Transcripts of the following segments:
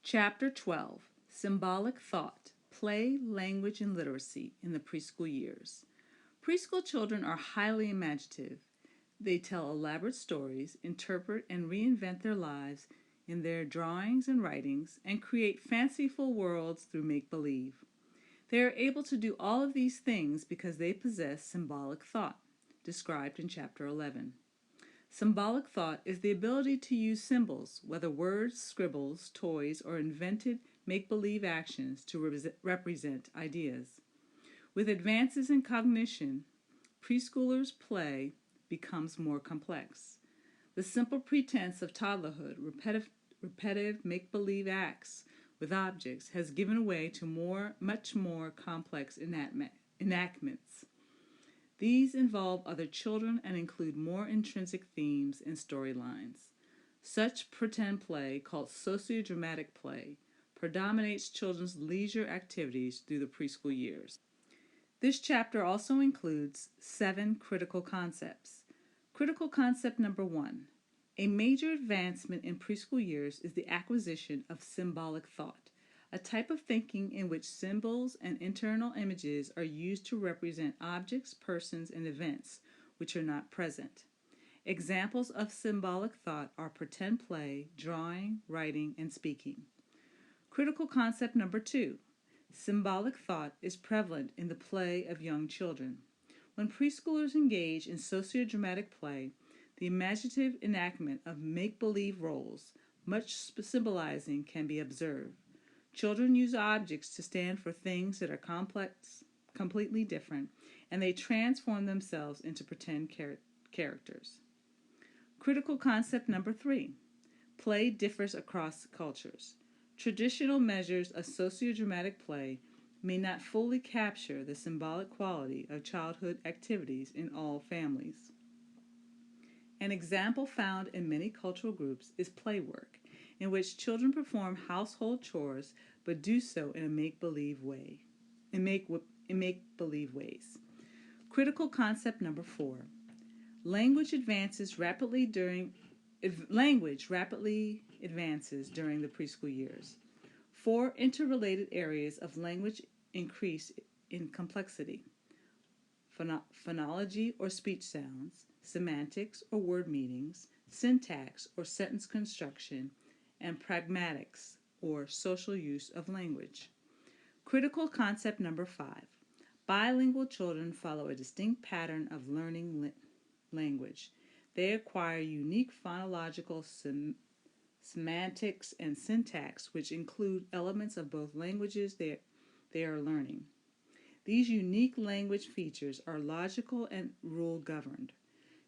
Chapter 12, Symbolic Thought, Play, Language, and Literacy in the Preschool Years. Preschool children are highly imaginative. They tell elaborate stories, interpret and reinvent their lives in their drawings and writings, and create fanciful worlds through make-believe. They are able to do all of these things because they possess symbolic thought, described in Chapter 11. Symbolic thought is the ability to use symbols, whether words, scribbles, toys, or invented make-believe actions, to represent ideas. With advances in cognition, preschoolers' play becomes more complex. The simple pretense of toddlerhood, repetitive make-believe acts with objects, has given way to much more complex enactments. These involve other children and include more intrinsic themes and storylines. Such pretend play, called sociodramatic play, predominates children's leisure activities through the preschool years. This chapter also includes 7 critical concepts. Critical concept number 1. A major advancement in preschool years is the acquisition of symbolic thought, a type of thinking in which symbols and internal images are used to represent objects, persons, and events which are not present. Examples of symbolic thought are pretend play, drawing, writing, and speaking. Critical concept number 2. Symbolic thought is prevalent in the play of young children. When preschoolers engage in sociodramatic play, the imaginative enactment of make-believe roles, much symbolizing, can be observed. Children use objects to stand for things that are completely different, and they transform themselves into pretend characters. Critical concept number 3. Play differs across cultures. Traditional measures of sociodramatic play may not fully capture the symbolic quality of childhood activities in all families. An example found in many cultural groups is play work, in which children perform household chores but do so in make-believe ways. Critical concept number 4. Language rapidly advances during the preschool years. 4 interrelated areas of language increase in complexity: phonology or speech sounds, semantics or word meanings, syntax or sentence construction, and pragmatics or social use of language. Critical concept number 5. Bilingual children follow a distinct pattern of learning language. They acquire unique phonological semantics and syntax, which include elements of both languages they are learning. These unique language features are logical and rule-governed.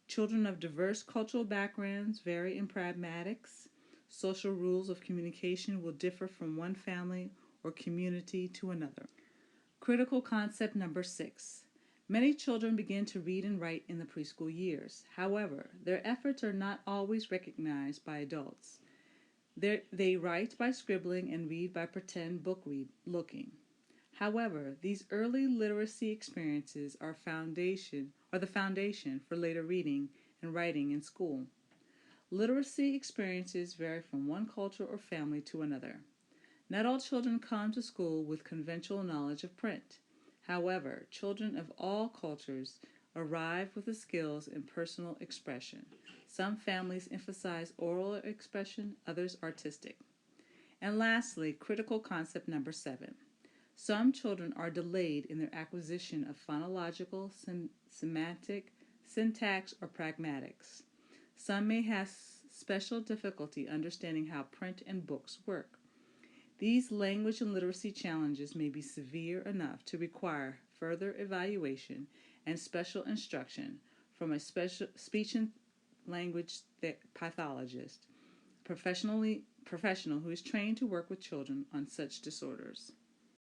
Children of diverse cultural backgrounds vary in pragmatics. Social rules of communication will differ from one family or community to another. Critical concept number 6. Many children begin to read and write in the preschool years. However, their efforts are not always recognized by adults. They write by scribbling and read by pretend looking. However, these early literacy experiences are the foundation for later reading and writing in school. Literacy experiences vary from one culture or family to another. Not all children come to school with conventional knowledge of print. However, children of all cultures arrive with the skills in personal expression. Some families emphasize oral expression, others artistic. And lastly, critical concept number 7. Some children are delayed in their acquisition of phonological, semantic, syntax, or pragmatics. Some may have special difficulty understanding how print and books work. These language and literacy challenges may be severe enough to require further evaluation and special instruction from a speech and language pathologist, professional who is trained to work with children on such disorders.